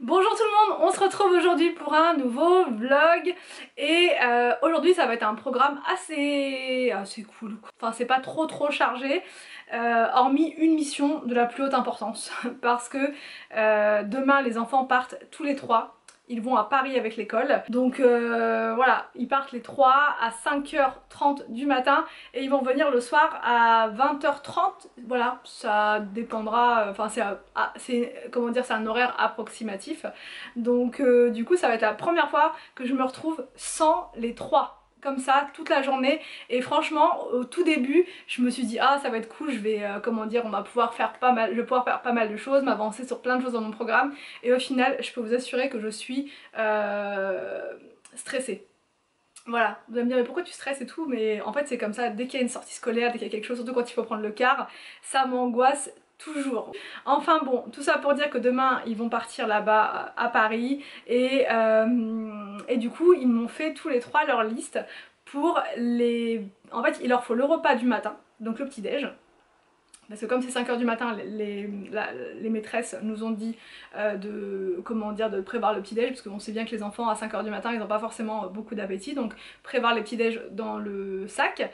Bonjour tout le monde, on se retrouve aujourd'hui pour un nouveau vlog et aujourd'hui ça va être un programme assez cool. Enfin c'est pas trop chargé, hormis une mission de la plus haute importance parce que demain les enfants partent tous les trois. Ils vont à Paris avec l'école, donc voilà, ils partent les trois à 5h30 du matin et ils vont venir le soir à 20h30. Voilà, ça dépendra, enfin c'est comment dire, c'est un horaire approximatif. Donc du coup ça va être la première fois que je me retrouve sans les trois comme ça toute la journée, et franchement au tout début je me suis dit ah ça va être cool, je vais comment dire, on va pouvoir faire pas mal, je vais pouvoir faire pas mal de choses, m'avancer sur plein de choses dans mon programme, et au final je peux vous assurer que je suis stressée. Voilà, vous allez me dire mais pourquoi tu stresses et tout, mais en fait c'est comme ça, dès qu'il y a une sortie scolaire, dès qu'il y a quelque chose, surtout quand il faut prendre le car, ça m'angoisse toujours. Enfin bon, tout ça pour dire que demain ils vont partir là-bas à Paris et du coup ils m'ont fait tous les trois leur liste pour les... En fait il leur faut le repas du matin, donc le petit-déj. Parce que comme c'est 5h du matin, les maîtresses nous ont dit de prévoir le petit-déj, parce qu'on sait bien que les enfants à 5h du matin ils n'ont pas forcément beaucoup d'appétit, donc prévoir les petits-déj dans le sac.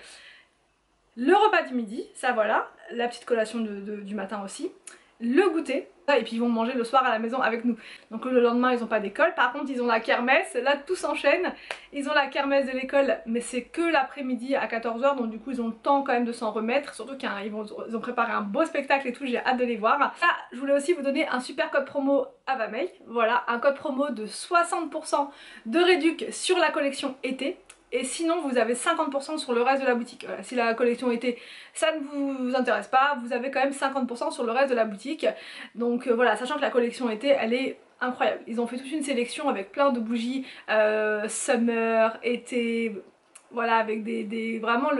Le repas du midi, ça voilà, la petite collation du matin aussi, le goûter, et puis ils vont manger le soir à la maison avec nous. Donc le lendemain ils n'ont pas d'école, par contre ils ont la kermesse, là tout s'enchaîne, ils ont la kermesse de l'école mais c'est que l'après-midi à 14h, donc du coup ils ont le temps quand même de s'en remettre, surtout qu'ils ont préparé un beau spectacle et tout, j'ai hâte de les voir. Là je voulais aussi vous donner un super code promo à Vamey, voilà, un code promo de 60% de réduc sur la collection été. Et sinon vous avez 50% sur le reste de la boutique. Voilà, si la collection été ça ne vous intéresse pas, vous avez quand même 50% sur le reste de la boutique. Donc voilà, sachant que la collection été elle est incroyable. Ils ont fait toute une sélection avec plein de bougies summer, été, voilà, avec vraiment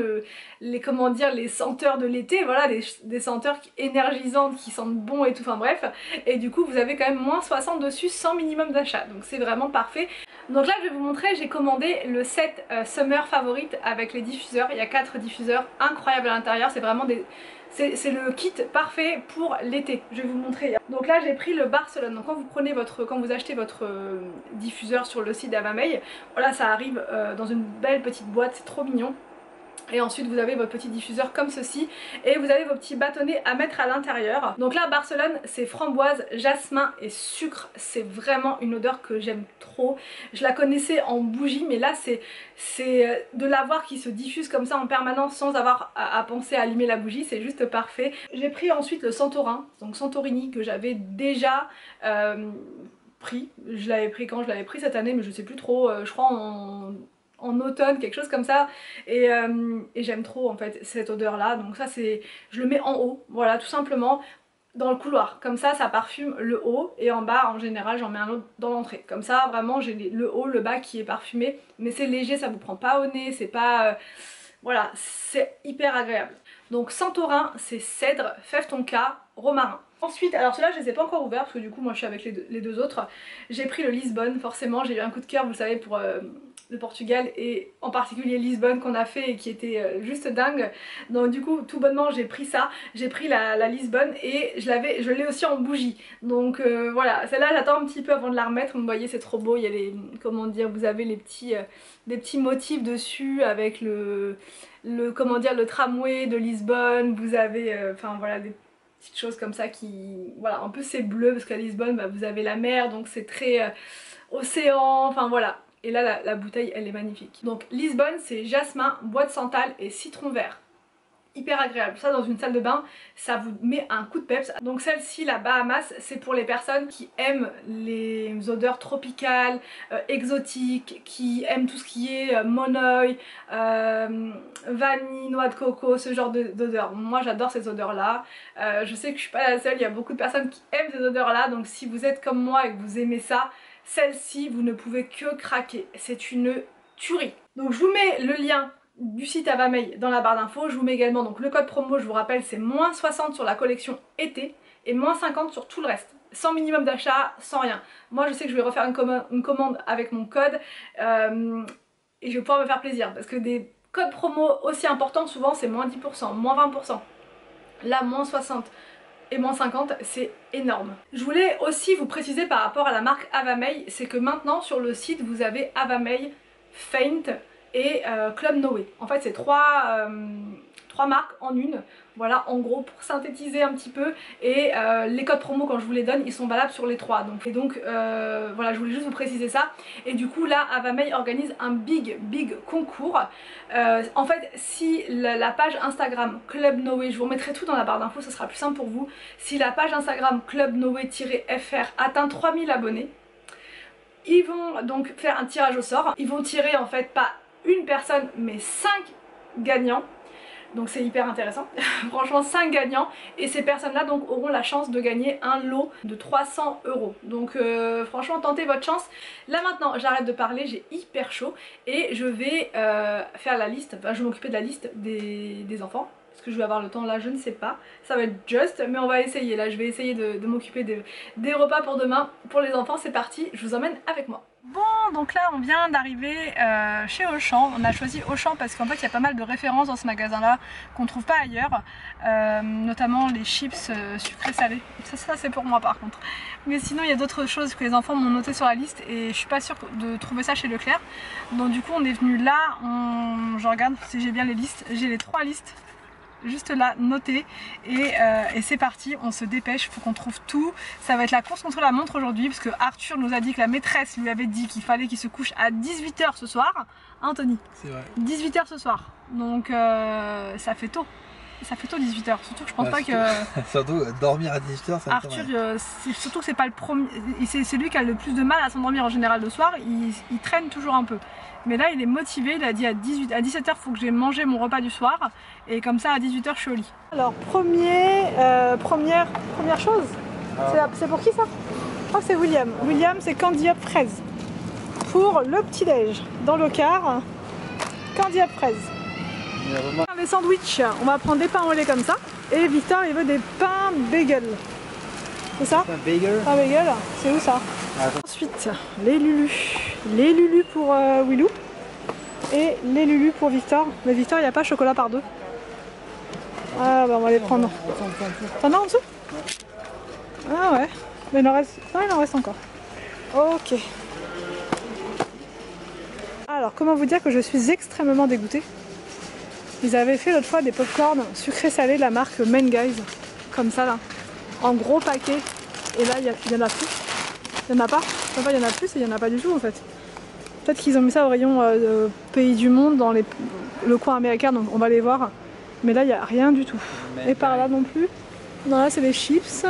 comment dire, les senteurs de l'été, voilà, des senteurs énergisantes qui sentent bon et tout, enfin bref. Et du coup vous avez quand même moins 60 dessus sans minimum d'achat, donc c'est vraiment parfait. Donc là je vais vous montrer, j'ai commandé le set Summer Favorite avec les diffuseurs. Il y a 4 diffuseurs incroyables à l'intérieur, c'est vraiment des... C'est le kit parfait pour l'été, je vais vous montrer. Donc là j'ai pris le Barcelone, donc quand vous achetez votre diffuseur sur le site d'Avamey, voilà, ça arrive dans une belle petite boîte, c'est trop mignon. Et ensuite vous avez votre petit diffuseur comme ceci, et vous avez vos petits bâtonnets à mettre à l'intérieur. Donc là Barcelone c'est framboise, jasmin et sucre, c'est vraiment une odeur que j'aime trop. Je la connaissais en bougie mais là c'est de l'avoir qui se diffuse comme ça en permanence sans avoir à penser à allumer la bougie, c'est juste parfait. J'ai pris ensuite le Santorin, donc Santorini, que j'avais déjà pris. Je l'avais pris quand je l'avais pris cette année mais je sais plus trop, je crois en automne, quelque chose comme ça, et j'aime trop en fait cette odeur là, donc ça c'est, je le mets en haut, voilà, tout simplement dans le couloir, comme ça ça parfume le haut, et en bas en général j'en mets un autre dans l'entrée, comme ça vraiment j'ai le haut, le bas qui est parfumé, mais c'est léger, ça vous prend pas au nez, c'est pas... voilà, c'est hyper agréable. Donc Santorin, c'est cèdre, fève tonka, romarin. Ensuite, alors ceux-là je les ai pas encore ouverts parce que du coup moi je suis avec les deux autres. J'ai pris le Lisbonne, forcément j'ai eu un coup de cœur, vous savez, pour le Portugal, et en particulier Lisbonne qu'on a fait et qui était juste dingue. Donc du coup tout bonnement j'ai pris ça, j'ai pris la Lisbonne, et je l'ai aussi en bougie. Donc voilà, celle-là j'attends un petit peu avant de la remettre. Vous voyez, c'est trop beau, il y a les, comment dire, vous avez les petits, des petits motifs dessus avec comment dire, le tramway de Lisbonne, vous avez enfin voilà, des petites choses comme ça qui, voilà, en plus c'est bleu parce qu'à Lisbonne bah, vous avez la mer, donc c'est très océan, enfin voilà. Et là la bouteille elle est magnifique. Donc Lisbonne c'est jasmin, bois de santal et citron vert. Hyper agréable, ça dans une salle de bain ça vous met un coup de peps. Donc celle-ci, la Bahamas, c'est pour les personnes qui aiment les odeurs tropicales, exotiques, qui aiment tout ce qui est monoï, vanille, noix de coco, ce genre d'odeurs. Moi j'adore ces odeurs là, je sais que je suis pas la seule, il y a beaucoup de personnes qui aiment ces odeurs là, donc si vous êtes comme moi et que vous aimez ça, celle-ci vous ne pouvez que craquer, c'est une tuerie. Donc je vous mets le lien du site Avamey dans la barre d'infos, je vous mets également donc le code promo, je vous rappelle c'est moins 60 sur la collection été et moins 50 sur tout le reste, sans minimum d'achat, sans rien. Moi je sais que je vais refaire une commande avec mon code et je vais pouvoir me faire plaisir parce que des codes promo aussi importants souvent c'est moins 10%, moins 20%, là moins 60%. et moins 50, c'est énorme. Je voulais aussi vous préciser par rapport à la marque Avamay, c'est que maintenant sur le site vous avez Avamay, Feint et Club Noé. En fait c'est trois marques en une, voilà en gros pour synthétiser un petit peu, et les codes promo quand je vous les donne ils sont valables sur les trois, donc voilà, je voulais juste vous préciser ça. Et du coup là Avamay organise un big concours. En fait si la page Instagram Club Noé, je vous remettrai tout dans la barre d'infos, ce sera plus simple pour vous, si la page Instagram Club Noé-FR atteint 3000 abonnés, ils vont donc faire un tirage au sort. Ils vont tirer en fait pas une personne mais 5 gagnants. Donc c'est hyper intéressant, franchement 5 gagnants, et ces personnes là donc auront la chance de gagner un lot de 300 €. Donc franchement tentez votre chance. Là maintenant j'arrête de parler, j'ai hyper chaud et je vais faire la liste, enfin je vais m'occuper de la liste des enfants. Est-ce que je vais avoir le temps là? Je ne sais pas, ça va être juste, mais on va essayer. Là je vais essayer de m'occuper des repas pour demain. Pour les enfants c'est parti, je vous emmène avec moi. Bon, donc là on vient d'arriver chez Auchan. On a choisi Auchan parce qu'en fait il y a pas mal de références dans ce magasin là qu'on trouve pas ailleurs, notamment les chips sucrés salés. Ça c'est pour moi par contre, mais sinon il y a d'autres choses que les enfants m'ont noté sur la liste et je suis pas sûre de trouver ça chez Leclerc. Donc du coup on est venu là, je regarde si j'ai bien les listes, j'ai les 3 listes juste là notées, et c'est parti, on se dépêche, il faut qu'on trouve tout. Ça va être la course contre la montre aujourd'hui parce que Arthur nous a dit que la maîtresse lui avait dit qu'il fallait qu'il se couche à 18 h ce soir, hein Tony? C'est vrai. 18 h ce soir, donc ça fait tôt. Ça fait tôt 18 h, surtout que je pense pas que... Surtout dormir à 18 h, ça Arthur, surtout que c'est pas le premier... C'est lui qui a le plus de mal à s'endormir en général le soir, il traîne toujours un peu. Mais là il est motivé, il a dit à 17 h il faut que j'ai mangé mon repas du soir, et comme ça à 18 h je suis au lit. Alors première chose, c'est pour qui ça? Je crois que c'est William. William c'est candy up fraise. Pour le petit déj, dans le car, candy up fraise. Les sandwichs, on va prendre des pains au lait comme ça, et Victor il veut des pains bagel. C'est ça? Un bagel. Un bagel, c'est où ça? Ensuite, les lulus pour Willou et les lulus pour Victor. Mais Victor il n'y a pas chocolat par deux. Ah bah on va les prendre. T'en as en dessous? Ah ouais, mais il en reste... Non, il en reste encore. Ok. Alors comment vous dire que je suis extrêmement dégoûtée. Ils avaient fait l'autre fois des popcorn sucrés salés de la marque Main Guys, comme ça là, en gros paquet, et là il y en a plus. Il y en a pas, enfin, il y en a plus et il y en a pas du tout en fait. Peut-être qu'ils ont mis ça au rayon pays du monde, dans le coin américain, donc on va les voir. Mais là il n'y a rien du tout. Et par là non plus. Non, là c'est des chips.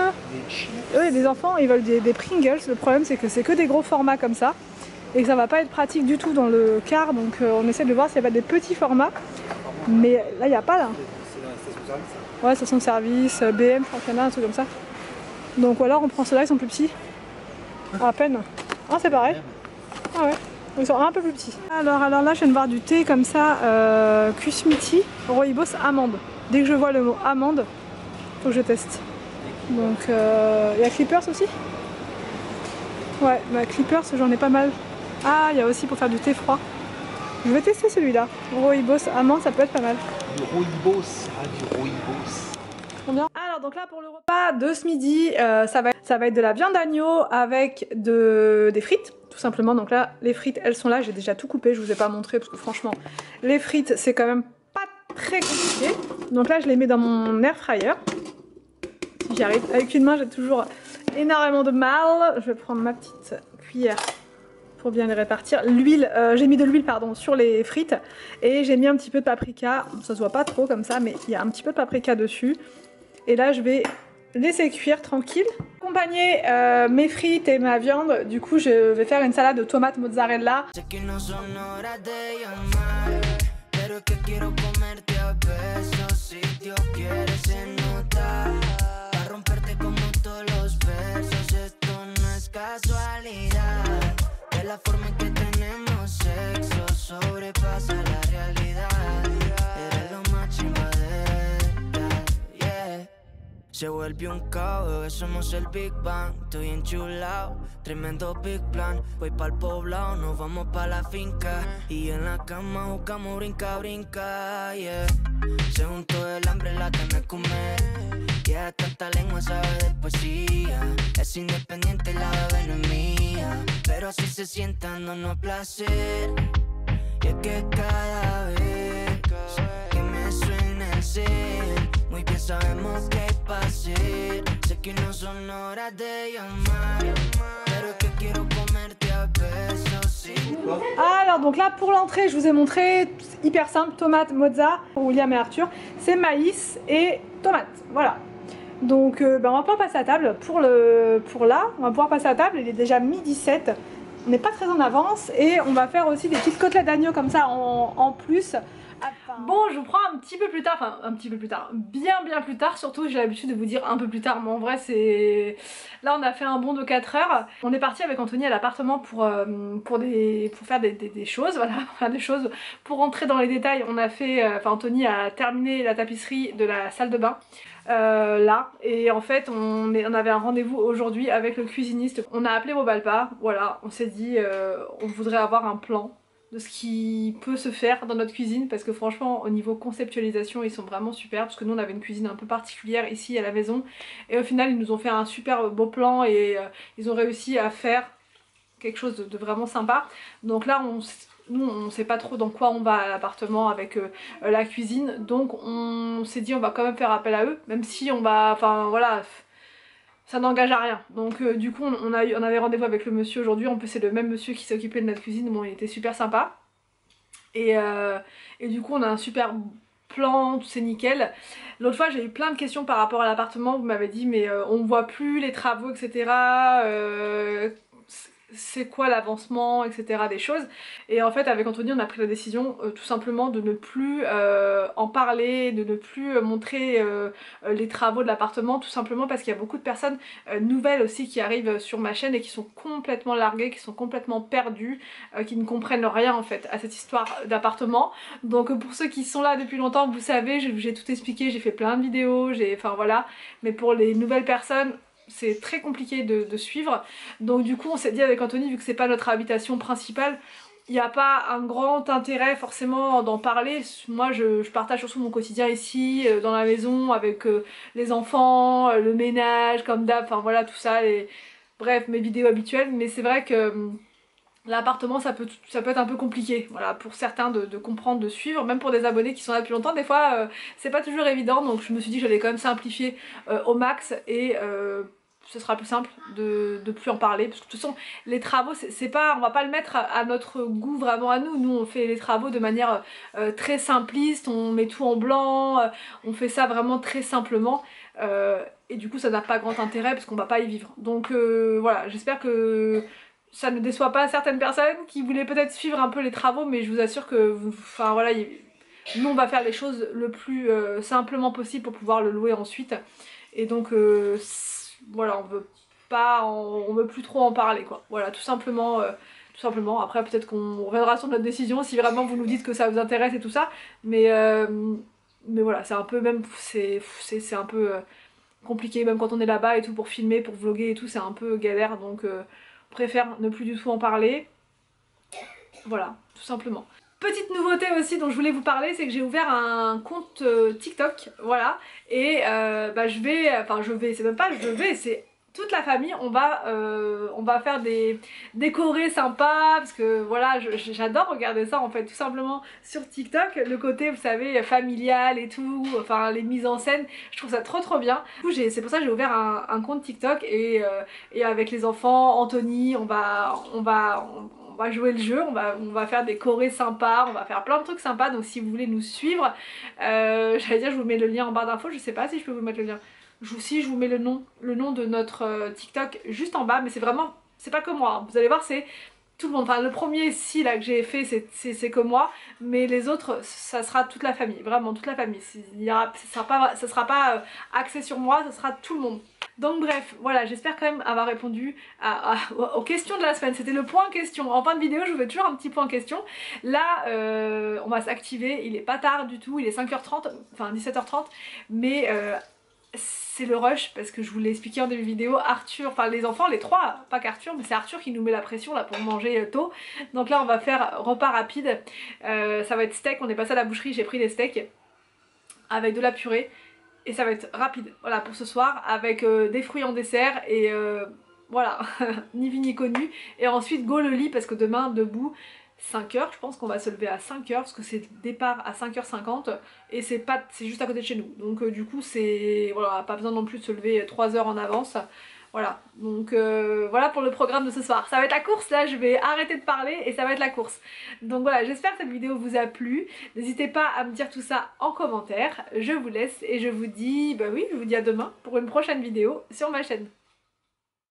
Et les enfants ils veulent des Pringles. Le problème c'est que c'est que des gros formats comme ça, et que ça va pas être pratique du tout dans le car, donc on essaie de voir s'il y a pas des petits formats. Mais là il n'y a pas là. C'est dans la station de service. Ouais, station de service, BM, je crois qu'il y en a un truc comme ça. Donc ou alors on prend ceux-là, ils sont plus petits. À peine. Ah c'est pareil. Ah ouais, ils sont un peu plus petits. Alors là je viens de voir du thé comme ça, Kusmiti, Rooibos amande. Dès que je vois le mot amande, faut que je teste. Donc il y a Clippers aussi. Ouais, bah Clippers j'en ai pas mal. Ah il y a aussi pour faire du thé froid. Je vais tester celui-là. Rooibos amande, ça peut être pas mal. Du rooibos, du rooibos. Combien? Alors donc là pour le repas de ce midi, ça va être de la viande d'agneau avec des frites, tout simplement. Donc là les frites elles sont là, j'ai déjà tout coupé, je vous ai pas montré parce que franchement les frites c'est quand même pas très compliqué. Donc là je les mets dans mon air fryer. Si j'y arrive, avec une main j'ai toujours énormément de mal. Je vais prendre ma petite cuillère pour bien les répartir. L'huile, j'ai mis de l'huile pardon sur les frites, et j'ai mis un petit peu de paprika, ça se voit pas trop comme ça mais il y a un petit peu de paprika dessus. Et là je vais laisser cuire tranquille. Accompagner mes frites et ma viande, du coup je vais faire une salade de tomates mozzarella. La forma en que tenemos sexo sobrepasa la realidad. Eres lo más chimba de esta, yeah. se vuelve un caos, bebé, somos el Big Bang. Estoy enchulado, tremendo big plan. Voy pa'l poblado, nos vamos pa' la finca. Y en la cama jugamos brinca, brinca, yeah. Se juntó el hambre, la carne comer. Y a tanta lengua sabe de poesía. Es independiente, la bebé no es mía. Pero así se sientan dándonos placer. Y es que cada vez que me suena el cel, muy bien sabemos qué hay pa' hacer. Sé que no son horas de llamar, pero es que quiero comerte a besos, sí. Alors donc là pour l'entrée je vous ai montré, hyper simple, tomate, mozza pour William et Arthur, c'est maïs et tomate, voilà. Donc on va pouvoir passer à table, pour là, on va pouvoir passer à table, il est déjà midi 7, on n'est pas très en avance et on va faire aussi des petites côtelettes d'agneau comme ça en plus. Bon, je vous prends un petit peu plus tard, enfin un petit peu plus tard, bien plus tard, surtout j'ai l'habitude de vous dire un peu plus tard, mais en vrai c'est... Là on a fait un bond de 4 heures, on est parti avec Anthony à l'appartement pour faire des choses, voilà, pour faire des choses, pour rentrer dans les détails, on a fait, enfin Anthony a terminé la tapisserie de la salle de bain, là, et en fait on avait un rendez-vous aujourd'hui avec le cuisiniste, on a appelé Mobalpa, voilà, on s'est dit on voudrait avoir un plan de ce qui peut se faire dans notre cuisine parce que franchement au niveau conceptualisation ils sont vraiment super parce que nous on avait une cuisine un peu particulière ici à la maison et au final ils nous ont fait un super beau plan et ils ont réussi à faire quelque chose de vraiment sympa. Donc là nous on sait pas trop dans quoi on va à l'appartement avec la cuisine, donc on s'est dit on va quand même faire appel à eux même si on va, enfin voilà, ça n'engage à rien. Donc du coup on avait rendez-vous avec le monsieur aujourd'hui, en plus c'est le même monsieur qui s'est occupé de notre cuisine, bon il était super sympa. Et du coup on a un super plan, tout c'est nickel. L'autre fois j'ai eu plein de questions par rapport à l'appartement, vous m'avez dit mais on voit plus les travaux etc. C'est quoi l'avancement etc. des choses, et en fait avec Anthony on a pris la décision tout simplement de ne plus en parler, de ne plus montrer les travaux de l'appartement, tout simplement parce qu'il y a beaucoup de personnes nouvelles aussi qui arrivent sur ma chaîne et qui sont complètement larguées, qui sont complètement perdues, qui ne comprennent rien en fait à cette histoire d'appartement. Donc pour ceux qui sont là depuis longtemps, vous savez, j'ai tout expliqué, j'ai fait plein de vidéos, enfin voilà, mais pour les nouvelles personnes c'est très compliqué de suivre. Donc du coup on s'est dit avec Anthony, vu que c'est pas notre habitation principale, il n'y a pas un grand intérêt forcément d'en parler. Moi je partage surtout mon quotidien ici dans la maison avec les enfants, le ménage comme d'hab, enfin voilà tout ça, bref mes vidéos habituelles. Mais c'est vrai que l'appartement ça peut être un peu compliqué, voilà, pour certains de comprendre, de suivre, même pour des abonnés qui sont là depuis longtemps, des fois c'est pas toujours évident, donc je me suis dit que j'allais quand même simplifier au max et ce sera plus simple de plus en parler, parce que de toute façon les travaux c'est pas, on va pas le mettre à notre goût vraiment à nous, on fait les travaux de manière très simpliste, on met tout en blanc, on fait ça vraiment très simplement et du coup ça n'a pas grand intérêt parce qu'on va pas y vivre. Donc voilà, j'espère que ça ne déçoit pas certaines personnes qui voulaient peut-être suivre un peu les travaux, mais je vous assure que, enfin voilà, nous on va faire les choses le plus simplement possible pour pouvoir le louer ensuite. Et donc voilà, on veut plus trop en parler quoi. Voilà, tout simplement. Après peut-être qu'on reviendra sur notre décision si vraiment vous nous dites que ça vous intéresse et tout ça. Mais voilà, c'est un peu même, c'est un peu compliqué même quand on est là-bas et tout, pour filmer, pour vlogger et tout, c'est un peu galère, donc préfère ne plus du tout en parler. Voilà, tout simplement. Petite nouveauté aussi dont je voulais vous parler, c'est que j'ai ouvert un compte TikTok, voilà, et c'est toute la famille, on va faire des décorés sympas, parce que voilà, j'adore regarder ça en fait, tout simplement sur TikTok, le côté, vous savez, familial et tout, enfin les mises en scène, je trouve ça trop bien. Du coup c'est pour ça que j'ai ouvert un compte TikTok et avec les enfants, Anthony, on va jouer le jeu, on va faire des chorés sympas, on va faire plein de trucs sympas, donc si vous voulez nous suivre, j'allais dire je vous mets le lien en barre d'infos, je sais pas si je peux vous mettre le lien. Si je vous mets le nom de notre TikTok juste en bas, mais c'est vraiment, c'est pas que moi, hein. Vous allez voir, c'est tout le monde, enfin le premier si là que j'ai fait c'est que moi, mais les autres ça sera toute la famille, vraiment toute la famille, ça sera pas axé sur moi, ça sera tout le monde. Donc bref, voilà, j'espère quand même avoir répondu aux questions de la semaine. C'était le point question. En fin de vidéo, je vous fais toujours un petit point question. Là, on va s'activer. Il est pas tard du tout, il est 5h30, enfin 17h30. Mais c'est le rush parce que je vous l'ai expliqué en début de vidéo, Arthur, enfin les enfants, les trois, pas qu'Arthur, mais c'est Arthur qui nous met la pression là pour manger tôt. Donc là on va faire repas rapide, ça va être steak, on est passé à la boucherie, j'ai pris des steaks avec de la purée et ça va être rapide, voilà pour ce soir, avec des fruits en dessert et voilà, ni vu ni connu. Et ensuite go le lit parce que demain debout 5h, je pense qu'on va se lever à 5h parce que c'est départ à 5h50 et c'est juste à côté de chez nous. Donc du coup c'est, voilà, pas besoin non plus de se lever 3 heures en avance. Voilà, donc voilà pour le programme de ce soir. Ça va être la course, là je vais arrêter de parler et ça va être la course. Donc voilà, j'espère que cette vidéo vous a plu. N'hésitez pas à me dire tout ça en commentaire. Je vous laisse et je vous dis, bah oui, je vous dis à demain pour une prochaine vidéo sur ma chaîne.